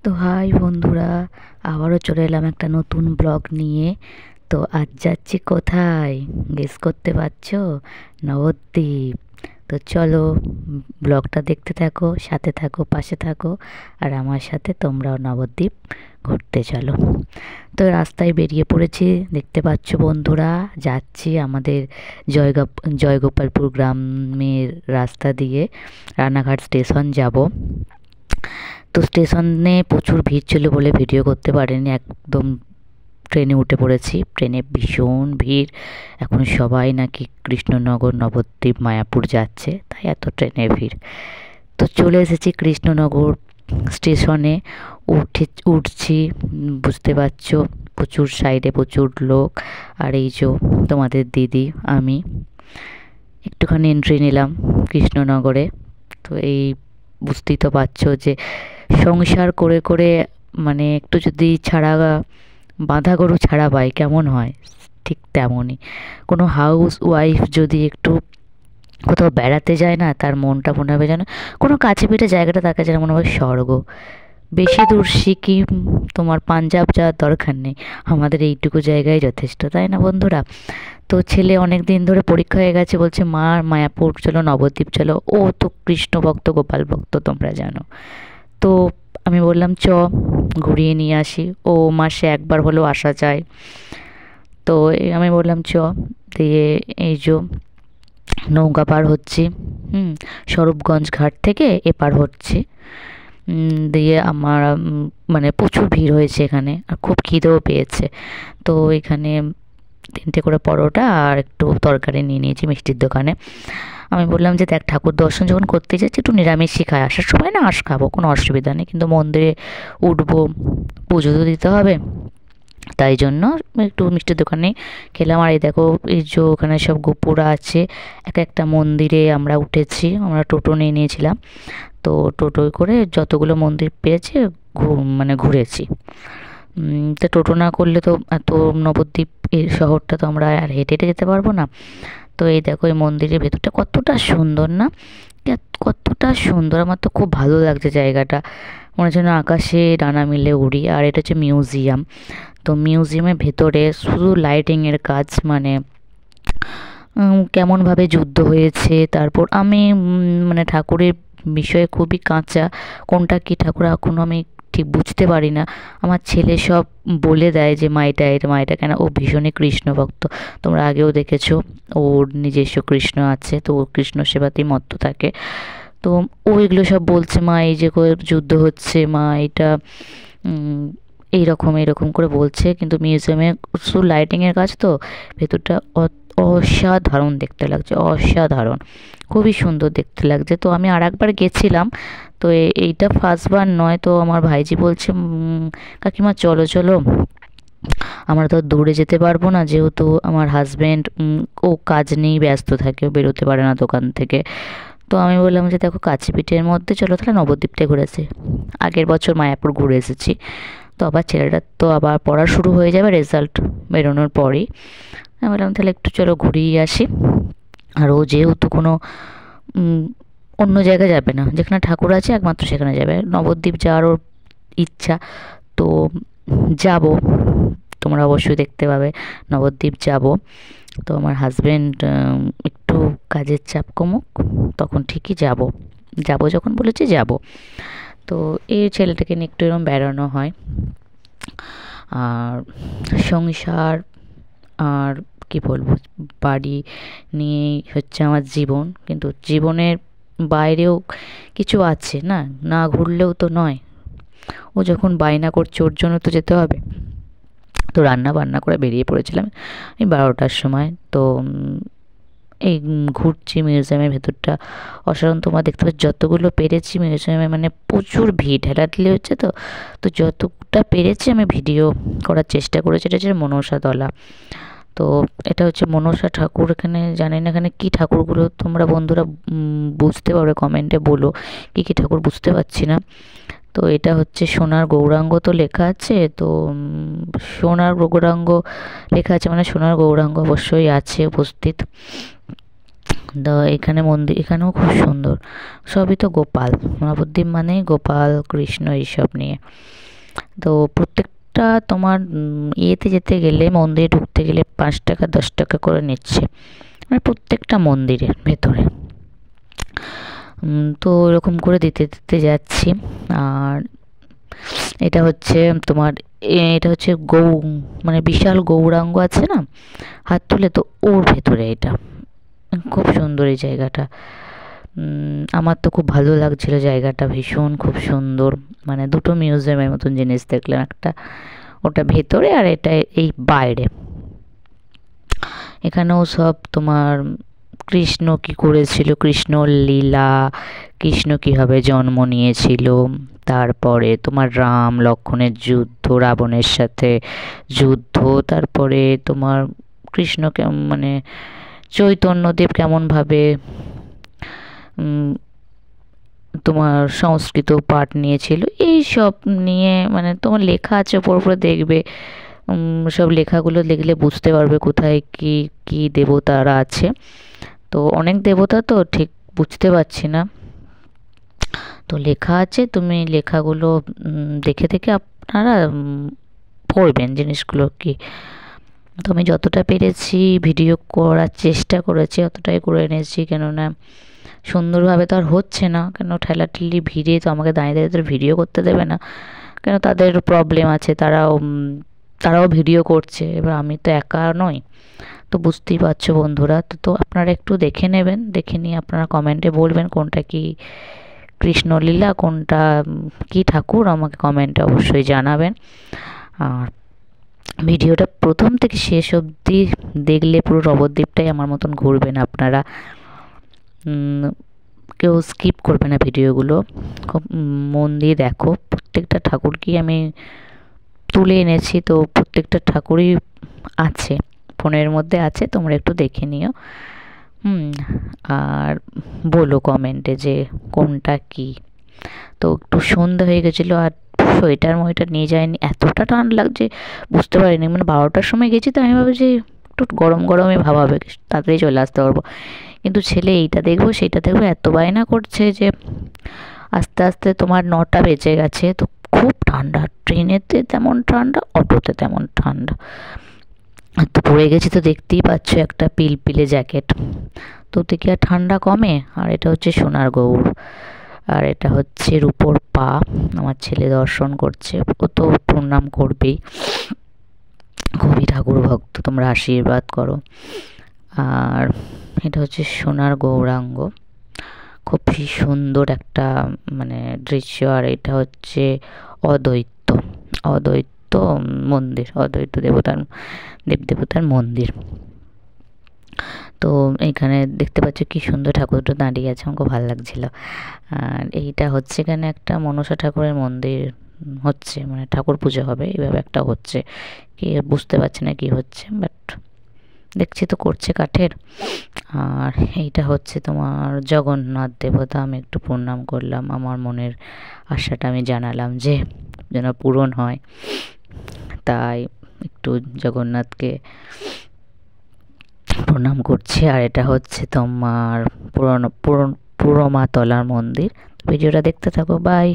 তো হাই বন্ধুরা, আবারও চলে এলাম একটা নতুন ব্লগ নিয়ে। তো আজ যাচ্ছি কোথায় গেস করতে পারছো? নবদ্বীপ। তো চলো, ব্লগটা দেখতে থাকো, সাথে থাকো, পাশে থাকো, আর আমার সাথে তোমরাও নবদ্বীপ ঘুরতে চলো। তো রাস্তায় বেরিয়ে পড়েছি, দেখতে পাচ্ছ বন্ধুরা, যাচ্ছি আমাদের জয়গোপালপুর গ্রামের রাস্তা দিয়ে রানাঘাট স্টেশন যাব। তো স্টেশনে প্রচুর ভিড় ছিল বলে ভিডিও করতে পারিনি, একদম ট্রেনে উঠে পড়েছি। ট্রেনে ভীষণ ভিড়, এখন সবাই নাকি কৃষ্ণনগর, নবদ্বীপ, মায়াপুর যাচ্ছে, তাই এত ট্রেনে ভিড়। তো চলে এসেছি কৃষ্ণনগর স্টেশনে, উঠছি। বুঝতে পারছো, প্রচুর সাইডে প্রচুর লোক, আর এই যে তোমাদের দিদি, আমি একটুখানি এন্ট্রি নিলাম কৃষ্ণনগরে। তো এই বুঝতেই তো পারছো যে সংসার করে করে মানে একটু যদি বাঁধা গরু ছাড়া পায় কেমন হয়, ঠিক তেমনই কোনো হাউস ওয়াইফ যদি একটু কোথাও বেড়াতে যায় না, তার মনটা মনে হবে যেন কোনো কাছে পিঠে জায়গাটা তার কাছে যেন মনে হবে স্বর্গ। বেশি দূর সিকিম, তোমার পাঞ্জাব যাওয়ার দরকার নেই, আমাদের এইটুকু জায়গায় যথেষ্ট, তাই না বন্ধুরা? তো ছেলে অনেক দিন ধরে পরীক্ষা হয়ে গেছে, বলছে মা মায়াপুর চলো, নবদ্বীপ চলো। ও তো কৃষ্ণ ভক্ত, গোপাল ভক্ত, তোমরা জানো। তো আমি বললাম ঘুরিয়ে নিয়ে আসি, ও মাসে একবার হলেও আসা যায়। তো আমি বললাম দিয়ে এই নৌকা পার হচ্ছি, স্বরূপগঞ্জ ঘাট থেকে এপার হচ্ছে। দিয়ে আমার মানে প্রচুর ভিড় হয়েছে এখানে, আর খুব খিদেও পেয়েছে। তো এখানে 3টে করে পরোটা আর একটু তরকারি নিয়ে নিয়েছি মিষ্টির দোকানে। আমি বললাম যে দেখ, ঠাকুর দর্শন যখন করতে যাচ্ছি একটু নিরামিষই খাই, আসার সময় না আঁশ খাবো, কোনো অসুবিধা নেই, কিন্তু মন্দিরে উঠবো, পুজো তো দিতে হবে, তাই জন্য একটু মিষ্টির দোকানে খেলাম। আর এই দেখো, এই যে ওখানে সব গোপুরা আছে, এক একটা মন্দিরে আমরা উঠেছি, আমরা টোটো নিয়ে নিয়েছিলাম। তো টোটোয় করে যতগুলো মন্দির পেয়েছি মানে ঘুরেছি। তো টোটো না করলে তো এত নবদ্বীপ এই শহরটা তো আমরা আর হেঁটে হেঁটে যেতে পারবো না। তো এই দেখো, এই মন্দিরের ভেতরটা কতটা সুন্দর না, কতটা সুন্দর, আমার তো খুব ভালো লাগছে জায়গাটা, মনে হচ্ছে না আকাশে ডানা মিলে উড়ি। আর এটা হচ্ছে মিউজিয়াম। তো মিউজিয়ামের ভেতরে শুধু লাইটিংয়ের কাজ, মানে কেমনভাবে যুদ্ধ হয়েছে, তারপর আমি মানে ঠাকুরের বিষয়ে খুবই কাঁচা, কোনটা কী ঠাকুর এখনও আমি ঠিক বুঝতে পারি না। আমার ছেলে সব বলে দেয় যে মাইটা কেন, ও ভীষণই কৃষ্ণ ভক্ত, তোমরা আগেও দেখেছো, ওর নিজস্ব কৃষ্ণ আছে, তো ও কৃষ্ণ সেবাতেই মত্ত থাকে। তো ও এগুলো সব বলছে, মা এই যে যুদ্ধ হচ্ছে, মা এটা এইরকম করে বলছে। কিন্তু মিউজিয়ামে শুধু লাইটিংয়ের কাজ, তো ভেতরটা অসাধারণ দেখতে লাগছে, অসাধারণ, খুবই সুন্দর দেখতে লাগছে। তো আমি আর একবার গেছিলাম, তো এইটা ফার্স্টবার নয়। তো আমার ভাইজি বলছে, কাকিমা চলো চলো, আমরা তো দূরে যেতে পারবো না, যেহেতু আমার হাজব্যান্ড ও কাজ নিয়েই ব্যস্ত থাকে, ও বেরোতে পারে না দোকান থেকে। তো আমি বললাম যে দেখো, কাছে পিঠের মধ্যে চলো তাহলে নবদ্বীপটা ঘুরেছি, আগের বছর মায়াপুর ঘুরে এসেছি। তো আবার ছেলেটার তো আবার পড়া শুরু হয়ে যাবে রেজাল্ট বেরোনোর পরেই। আমি বললাম তাহলে একটু চলো ঘুরিয়ে আসি। আর ও যেহেতু কোনো অন্য জায়গায় যাবে না, যেখানে ঠাকুর আছে একমাত্র সেখানে যাবে, নবদ্বীপ যাওয়ার ওর ইচ্ছা। তো যাব, তোমরা অবশ্যই দেখতে পাবে, নবদ্বীপ যাব। তো আমার হাজব্যান্ড একটু কাজের চাপ কমুক, তখন ঠিকই যাব, যখন বলেছি যাব। তো এই ছেলেটাকে নিয়ে একটু এরকম বেড়ানো হয়। আর সংসার আর কি বলবো, বাড়ি নিয়েই হচ্ছে আমার জীবন, কিন্তু জীবনের বাইরেও কিছু আছে না, না ঘুরলেও তো নয়। ও যখন বায়না করছে, ওর জন্য তো যেতে হবে। তো রান্না বান্না করে বেরিয়ে পড়েছিলাম এই 12টার সময়। তো এই ঘুরছি মিউজিয়ামের ভেতরটা অসাধারণ, তোমরা দেখতে পাচ্ছ যতগুলো পেরেছি মিউজিয়ামে, মানে প্রচুর ভিড় ঠেলাঠেলি হচ্ছে। তো তো যতটা পেরেছি আমি ভিডিও করার চেষ্টা করেছি। এটা হচ্ছে মনসাতলা। তো এটা হচ্ছে মনসা ঠাকুর, এখানে জানি না এখানে কী ঠাকুরগুলো, তোমরা বন্ধুরা বুঝতে পারবে, কমেন্টে বলো কী কী ঠাকুর, বুঝতে পারছি না। তো এটা হচ্ছে সোনার গৌরাঙ্গ, তো লেখা আছে, তো সোনার গৌরাঙ্গ লেখা আছে মানে সোনার গৌরাঙ্গ অবশ্যই আছে উপস্থিত। তো এখানে মন্দির, এখানেও খুব সুন্দর, সবই তো গোপাল, নবদ্বীপ মানেই গোপাল কৃষ্ণ এইসব নিয়ে। তো প্রত্যেকটা তোমার ইয়েতে যেতে গেলে, মন্দিরে ঢুকতে গেলে 5 টাকা 10 টাকা করে নিচ্ছে, মানে প্রত্যেকটা মন্দিরের ভেতরে। তো এরকম করে দিতে দিতে যাচ্ছি। আর এটা হচ্ছে তোমার এটা হচ্ছে মানে বিশাল গৌরাঙ্গ আছে না হাত তুলে, তো ওর ভেতরে এটা। খুব সুন্দর এই জায়গাটা। আমার তো খুব ভালো লাগছিল জায়গাটা, ভীষণ খুব সুন্দর। মানে দুটো মিউজিয়ামের মতন জিনিস দেখলাম, একটা ওটা ভেতরে আর এটা এই বাইরে। এখানেও সব তোমার কৃষ্ণ কি করেছিল, কৃষ্ণর লীলা, কৃষ্ণ কীভাবে জন্ম নিয়েছিল, তারপরে তোমার রাম লক্ষ্মণের যুদ্ধ, রাবণের সাথে যুদ্ধ, তারপরে তোমার কৃষ্ণকে মানে চৈতন্যদেব কেমনভাবে তোমার সংস্কৃত পাঠ নিয়েছিল, এই সব নিয়ে মানে তোমার লেখা আছে ওপর উপরে, দেখবে সব লেখাগুলো দেখলে বুঝতে পারবে কোথায় কি কি দেবতারা আছে। তো অনেক দেবতা তো ঠিক বুঝতে পারছি না, তো লেখা আছে, তুমি লেখাগুলো দেখে দেখে আপনারা পড়বেন জিনিসগুলো কি। তো আমি যতটা পেরেছি ভিডিও করার চেষ্টা করেছি, অতটাই করে এনেছি, কেননা সুন্দরভাবে তো আর হচ্ছে না, কেন ঠেলাঠেলি ভিড়ে তো আমাকে দাঁড়িয়ে দাঁড়িয়ে তো ভিডিও করতে দেবে না, কেন তাদের প্রবলেম আছে, তারাও ভিডিও করছে, এবার আমি তো একা নই। তো বুঝতেই পারছো বন্ধুরা, তো আপনারা একটু দেখে নেবেন, দেখে নিয়ে আপনারা কমেন্টে বলবেন কোনটা কি কৃষ্ণলীলা, কোনটা কি ঠাকুর, আমাকে কমেন্টে অবশ্যই জানাবেন। আর ভিডিওটা প্রথম থেকে শেষ অবধি দেখলে পুরো নবদ্বীপটাই আমার মতন ঘুরবেন আপনারা, কেউ স্কিপ করবে না ভিডিওগুলো, খুব মন দিয়ে দেখো। প্রত্যেকটা ঠাকুরকেই আমি তুলে এনেছি, তো প্রত্যেকটা ঠাকুরই আছে, ফোনের মধ্যে আছে, তোমরা একটু দেখে নিও। আর বলো কমেন্টে যে কোনটা কি। তো একটু সন্ধ্যা হয়ে গেছিলো, আর সোয়েটার নিয়ে যায়নি, এতটা ঠান্ডা লাগছে বুঝতে পারিনি, মানে 12টার সময় গেছি, তো আমি ভাবছি একটু গরম গরমই ভাব হবে, তাড়াতাড়ি চলে আসতে পারবো, কিন্তু ছেলে এইটা দেখবো সেইটা দেখবো এত বায়না করছে যে আস্তে আস্তে তোমার 9টা বেজে গেছে। তো খুব ঠান্ডা, ট্রেনেতে তেমন ঠান্ডা, অটোতে তেমন ঠান্ডা, আর তো পড়ে গেছি, তো দেখতেই পাচ্ছ একটা পিলপিলে জ্যাকেট, তো কি আর ঠান্ডা কমে। আর এটা হচ্ছে সোনার গৌর, আর এটা হচ্ছে রূপোর পা, আমার ছেলে দর্শন করছে, ও তো প্রণাম করবেই, খুবই ঠাকুর ভক্ত, তোমরা আশীর্বাদ করো। আর এটা হচ্ছে সোনার গৌরাঙ্গ, খুবই সুন্দর একটা মানে দৃশ্য। আর এটা হচ্ছে অদ্বৈত অদ্বৈত মন্দির, অদ্বৈত দেবতার মন্দির। তো এইখানে দেখতে পাচ্ছ কি সুন্দর ঠাকুরটা দাঁড়িয়ে আছে, আমাকে ভালো লাগছিল। আর এইটা হচ্ছে এখানে একটা মনসা ঠাকুরের মন্দির হচ্ছে, মানে ঠাকুর পুজো হবে এইভাবে একটা হচ্ছে, কি বুঝতে পারছি না কি হচ্ছে, বাট দেখছি তো করছে কাঠের। আর এইটা হচ্ছে তোমার জগন্নাথ দেবতা, আমি একটু প্রণাম করলাম, আমার মনের আশাটা আমি জানালাম যে যেন পূরণ হয়, তাই একটু জগন্নাথকে প্রণাম করছি। আর এটা হচ্ছে তোমার পুরোমাতলার মন্দির। ভিডিওটা দেখতে থাকো, বাই।